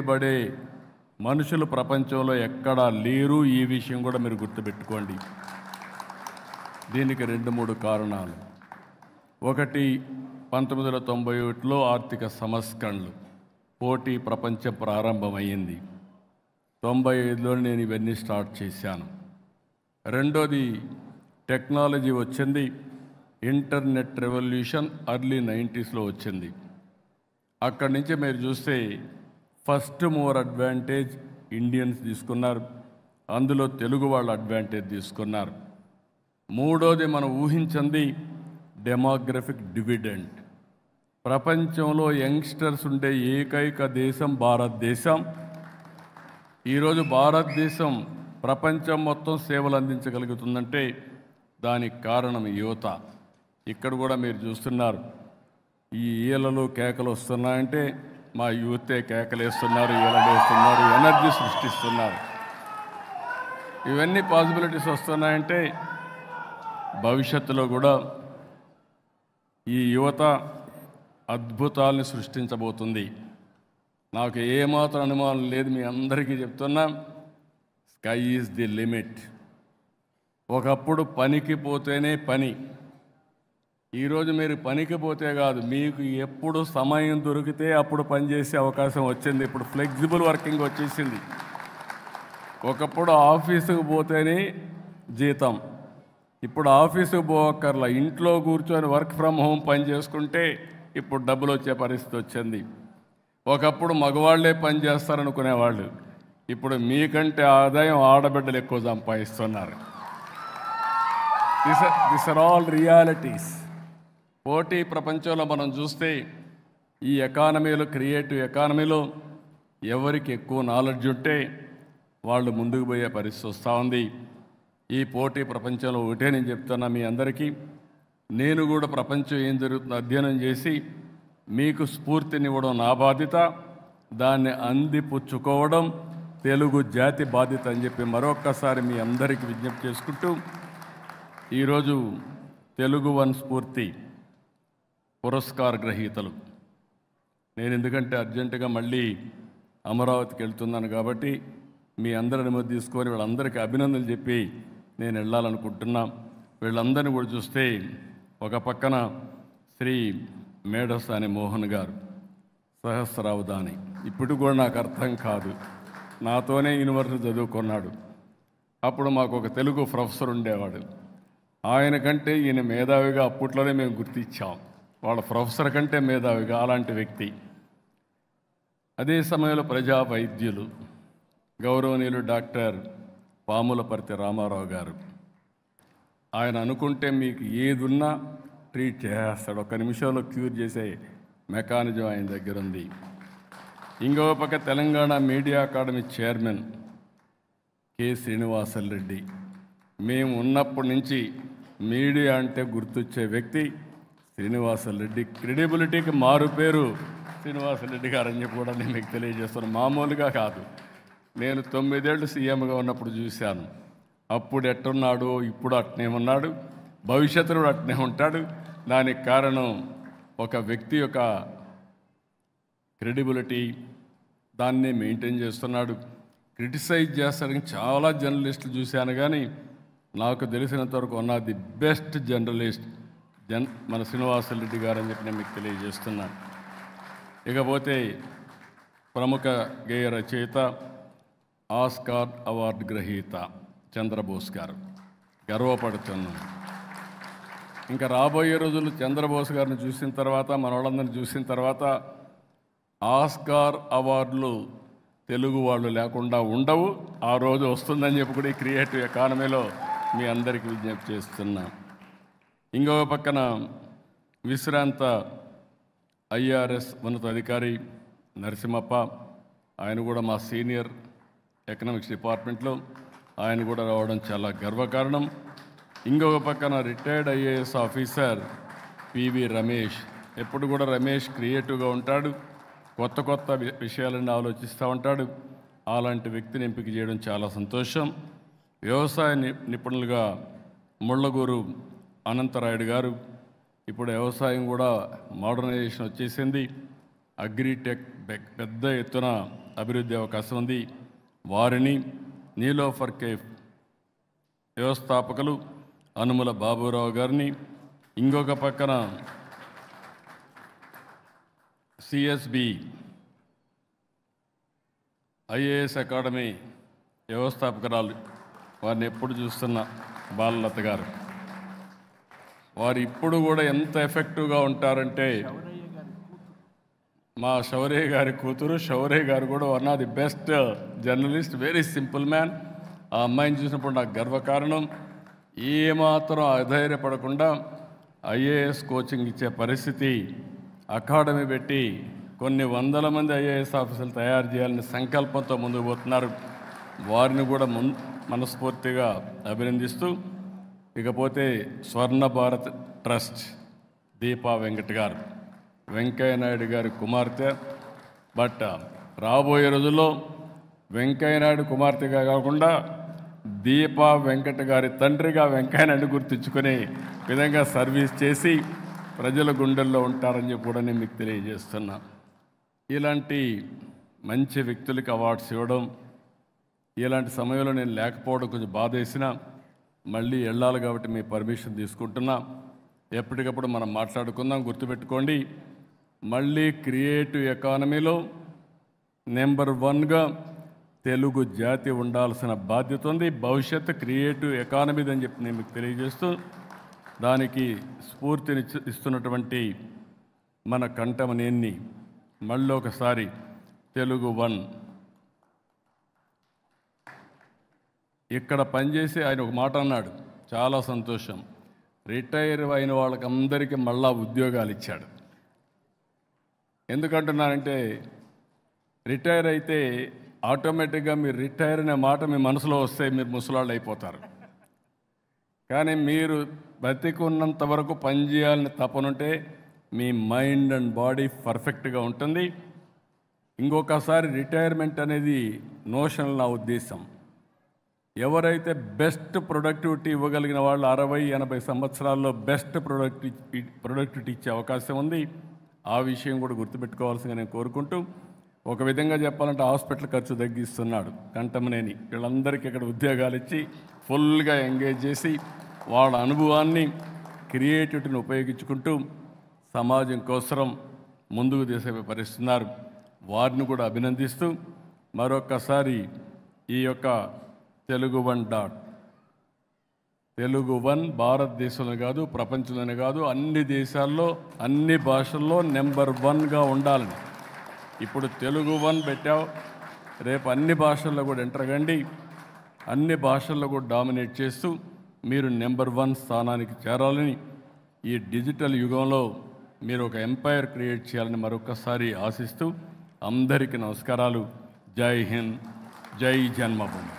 పడే మనుషులు ప్రపంచంలో ఎక్కడా లేరు. ఈ విషయం కూడా మీరు గుర్తుపెట్టుకోండి. దీనికి 2-3 కారణాలు. ఒకటి, 1991లో ఆర్థిక సంస్కరణలు, పోటీ ప్రపంచం ప్రారంభమైంది. 95లో నేను ఇవన్నీ స్టార్ట్ చేశాను. రెండోది, టెక్నాలజీ వచ్చింది. ఇంటర్నెట్ రెవల్యూషన్ ఎర్లీ 90స్లో వచ్చింది. అక్కడి నుంచి మీరు చూస్తే ఫస్ట్ మూవర్ అడ్వాంటేజ్ ఇండియన్స్ తీసుకున్నారు, అందులో తెలుగు వాళ్ళు అడ్వాంటేజ్ తీసుకున్నారు. మూడోది, మనం ఊహించింది డెమోగ్రఫిక్ డివిడెండ్. ప్రపంచంలో యంగ్స్టర్స్ ఉండే ఏకైక దేశం భారతదేశం. ఈరోజు భారతదేశం ప్రపంచం మొత్తం సేవలు అందించగలుగుతుందంటే దానికి కారణం యువత. ఇక్కడ కూడా మీరు చూస్తున్నారు, ఈ ఈలలు కేకలు వస్తున్నాయంటే మా యూతే కేకలేస్తున్నారు, ఈలలు వేస్తున్నారు, ఎనర్జీ సృష్టిస్తున్నారు. ఇవన్నీ పాసిబిలిటీస్ వస్తున్నాయంటే భవిష్యత్తులో కూడా ఈ యువత అద్భుతాలను సృష్టించబోతుంది. నాకు ఏమాత్రం అనుమానం లేదు, మీ అందరికీ చెప్తున్నా, స్కై ఈజ్ ది లిమిట్. ఒకప్పుడు పనికి పోతేనే పని, ఈరోజు మీరు పనికి పోతే కాదు, మీకు ఎప్పుడు సమయం దొరికితే అప్పుడు పనిచేసే అవకాశం వచ్చింది. ఇప్పుడు ఫ్లెక్సిబుల్ వర్కింగ్ వచ్చేసింది. ఒకప్పుడు ఆఫీసుకు పోతేనే జీతం, ఇప్పుడు ఆఫీసుకు పోవక్కర్లా, ఇంట్లో కూర్చొని వర్క్ ఫ్రమ్ హోమ్ పని చేసుకుంటే ఇప్పుడు డబ్బులు వచ్చే పరిస్థితి వచ్చింది. ఒకప్పుడు మగవాళ్లే పని చేస్తారనుకునేవాళ్ళు, ఇప్పుడు మీకంటే ఆదాయం ఆడబిడ్డలు ఎక్కువ సంపాదిస్తున్నారు. This are all realities. పోటీ ప్రపంచంలో మనం చూస్తే ఈ ఎకానమీలో, క్రియేటివ్ ఎకానమీలో ఎవరికి ఎక్కువ నాలెడ్జ్ ఉంటే వాళ్ళు ముందుకు పోయే పరిస్థితి వస్తూ ఉంది. ఈ పోటీ ప్రపంచంలో ఒకటే నేను చెప్తున్నా మీ అందరికీ, నేను కూడా ప్రపంచం ఏం జరుగుతుందో అధ్యయనం చేసి మీకు స్ఫూర్తినివ్వడం నా బాధ్యత, దాన్ని అందిపుచ్చుకోవడం తెలుగు జాతి బాధ్యత అని చెప్పి మరొక్కసారి మీ అందరికీ విజ్ఞప్తి చేసుకుంటూ, ఈరోజు తెలుగు వన్ స్ఫూర్తి పురస్కార గ్రహీతలు, నేను ఎందుకంటే అర్జెంటుగా మళ్ళీ అమరావతికి వెళ్తున్నాను కాబట్టి మీ అందరి అనుమతి తీసుకొని వీళ్ళందరికీ అభినందనలు చెప్పి నేను వెళ్ళాలనుకుంటున్నా. వీళ్ళందరినీ కూడా చూస్తే ఒక పక్కన శ్రీ మేడసాని మోహన్ గారు, సహస్రావధాని, ఇప్పుడు కూడా నాకు అర్థం కాదు, నాతోనే యూనివర్సిటీ చదువుకున్నాడు. అప్పుడు మాకు ఒక తెలుగు ప్రొఫెసర్ ఉండేవాడు, ఆయన కంటే ఈయన మేధావిగా అప్పట్లోనే మేము గుర్తించాం, వాళ్ళ ప్రొఫెసర్ కంటే మేధావిగా. అలాంటి వ్యక్తి. అదే సమయంలో ప్రజా వైద్యులు గౌరవనీయులు డాక్టర్ పాములపర్తి రామారావు గారు, ఆయన అనుకుంటే మీకు ఏదున్నా ట్రీట్ చేసేస్తాడు, ఒక్క నిమిషంలో క్యూర్ చేసే మెకానిజం ఆయన దగ్గర ఉంది. ఇంకో పక్క Telangana media academy chairman K Srinivasa Reddy, మేము ఉన్నప్పటి నుంచి మీడియా అంటే గుర్తొచ్చే వ్యక్తి శ్రీనివాసరెడ్డి. క్రెడిబిలిటీకి మారు పేరు శ్రీనివాసరెడ్డి గారు అని చెప్పి కూడా నేను మీకు తెలియజేస్తాను. మామూలుగా కాదు, నేను 9 ఏళ్ళు సీఎంగా ఉన్నప్పుడు చూశాను. అప్పుడు ఎట్టున్నాడు, ఇప్పుడు అట్నే ఉన్నాడు, భవిష్యత్తులో అట్నే ఉంటాడు. దానికి కారణం ఒక వ్యక్తి యొక్క క్రెడిబిలిటీ, దాన్ని మెయింటైన్ చేస్తున్నాడు. క్రిటిసైజ్ చేస్తానికి చాలా జర్నలిస్టులు చూశాను, కానీ నాకు తెలిసినంతవరకు one of the best journalist మన శ్రీనివాసరెడ్డి గారు అని చెప్పి నేను మీకు తెలియజేస్తున్నాను. ఇకపోతే ప్రముఖ గేయ రచయిత, ఆస్కార్ అవార్డు గ్రహీత చంద్రబోస్ గారు, గర్వపడుతున్నాను. ఇంకా రాబోయే రోజులు చంద్రబోస్ గారిని చూసిన తర్వాత, మన వాళ్ళందరినీ చూసిన తర్వాత ఆస్కార్ అవార్డులు తెలుగు వాళ్ళు లేకుండా ఉండవు. ఆ రోజు వస్తుందని చెప్పి కూడా ఈ క్రియేటివ్ ఎకానమీలో మీ అందరికీ విజ్ఞప్తి చేస్తున్నా. ఇంకో పక్కన విశ్రాంత ఐఆర్ఎస్ ఉన్నతాధికారి నరసింహప్ప, ఆయన కూడా మా సీనియర్ ఎకనామిక్స్ డిపార్ట్మెంట్లో, ఆయన కూడా రావడం చాలా గర్వకారణం. ఇంకొక పక్కన retired IAS officer PV Ramesh, ఎప్పుడు కూడా రమేష్ క్రియేటివ్గా ఉంటాడు, కొత్త కొత్త విషయాలను ఆలోచిస్తూ ఉంటాడు. అలాంటి వ్యక్తిని ఎంపిక చేయడం చాలా సంతోషం. వ్యవసాయ నిపుణులుగా ముళ్ళగూరు అనంతరాయుడు గారు, ఇప్పుడు వ్యవసాయం కూడా మోడర్నైజేషన్ వచ్చేసింది, అగ్రిటెక్ పెద్ద ఎత్తున అభివృద్ధి అవకాశం ఉంది. వారిని నీలోఫర్ కేఫ్ వ్యవస్థాపకులు అనుముల బాబురావు గారిని, ఇంకొక పక్కన సిఎస్బి ఐఏఎస్ అకాడమీ వ్యవస్థాపకురాలు, వారిని ఎప్పుడు చూస్తున్న బాలలత గారు, వారు ఇప్పుడు కూడా ఎంత ఎఫెక్టివ్గా ఉంటారంటే మా శౌర్య గారి కూతురు. శౌర్య గారు కూడా one of the best journalist, very simple man. ఆ అమ్మాయిని చూసినప్పుడు నాకు గర్వకారణం. ఏమాత్రం అధైర్యపడకుండా ఐఏఎస్ కోచింగ్ ఇచ్చే పరిస్థితి, అకాడమీ పెట్టి కొన్ని వందల మంది ఐఏఎస్ ఆఫీసర్లు తయారు చేయాలని సంకల్పంతో ముందుకు పోతున్నారు. వారిని కూడా మనస్ఫూర్తిగా అభినందిస్తూ, ఇకపోతే స్వర్ణ భారత్ ట్రస్ట్ దీపా వెంకట్ గారు, వెంకయ్యనాయుడు గారి కుమార్తె. బట్ రాబోయే రోజుల్లో వెంకయ్యనాయుడు కుమార్తెగా కాకుండా దీపా వెంకట్ గారి తండ్రిగా వెంకయ్యనాయుడు గుర్తించుకునే విధంగా సర్వీస్ చేసి ప్రజల గుండెల్లో ఉంటారని చెప్పి కూడా నేను మీకు తెలియజేస్తున్నా. ఇలాంటి మంచి వ్యక్తులకి అవార్డ్స్ ఇవ్వడం, ఇలాంటి సమయంలో నేను లేకపోవడం కొంచెం బాధేసినా మళ్ళీ వెళ్ళాలి కాబట్టి మీ పర్మిషన్ తీసుకుంటున్నా. ఎప్పటికప్పుడు మనం మాట్లాడుకుందాం. గుర్తుపెట్టుకోండి, మళ్ళీ క్రియేటివ్ ఎకానమీలో నెంబర్ 1గా తెలుగు జాతి ఉండాల్సిన బాధ్యత ఉంది. భవిష్యత్తు క్రియేటివ్ ఎకానమీదని చెప్పి నేను మీకు తెలియజేస్తూ, దానికి స్ఫూర్తిని ఇస్తున్నటువంటి మన కంఠమనేని మళ్ళీ ఒకసారి తెలుగు 1 ఇక్కడ పనిచేసి ఆయన ఒక మాట అన్నాడు, చాలా సంతోషం. రిటైర్ అయిన వాళ్ళకి అందరికీ మళ్ళా ఉద్యోగాలు ఇచ్చాడు. ఎందుకంటున్నానంటే రిటైర్ అయితే ఆటోమేటిక్గా మీరు రిటైర్ అనే మాట మీ మనసులో వస్తే మీరు ముసలాళ్ళు అయిపోతారు. కానీ మీరు బతికున్నంత వరకు పనిచేయాలని తపనుంటే మీ మైండ్ అండ్ బాడీ పర్ఫెక్ట్గా ఉంటుంది. ఇంకొకసారి రిటైర్మెంట్ అనేది నోషన్, నా ఉద్దేశం. ఎవరైతే బెస్ట్ ప్రొడక్టివిటీ ఇవ్వగలిగిన వాళ్ళు 60-80 సంవత్సరాల్లో బెస్ట్ ప్రొడక్టివిటీ ఇచ్చే అవకాశం ఉంది. ఆ విషయం కూడా గుర్తుపెట్టుకోవాల్సిందిగా నేను కోరుకుంటూ, ఒక విధంగా చెప్పాలంటే హాస్పిటల్ ఖర్చు తగ్గిస్తున్నాడు కంఠమనేని. వీళ్ళందరికీ ఇక్కడ ఉద్యోగాలు ఇచ్చి ఫుల్గా ఎంగేజ్ చేసి వాళ్ళ అనుభవాన్ని, క్రియేటివిటీని ఉపయోగించుకుంటూ సమాజం కోసం ముందుకు తీసుకుపరిస్తున్నారు. వారిని కూడా అభినందిస్తూ మరొక్కసారి ఈ యొక్క తెలుగు 1 భారతదేశంలో కాదు, ప్రపంచంలోనే కాదు, అన్ని దేశాల్లో అన్ని భాషల్లో నెంబర్ 1గా ఉండాలని. ఇప్పుడు తెలుగు 1 పెట్టావు, రేపు అన్ని భాషల్లో కూడా ఎంటర్ కండి, అన్ని భాషల్లో కూడా డామినేట్ చేస్తూ మీరు నెంబర్ 1 స్థానానికి చేరాలని, ఈ డిజిటల్ యుగంలో మీరు ఒక ఎంపైర్ క్రియేట్ చేయాలని మరొకసారి ఆశిస్తూ అందరికీ నమస్కారాలు. జై హింద్, జై జన్మభూమి.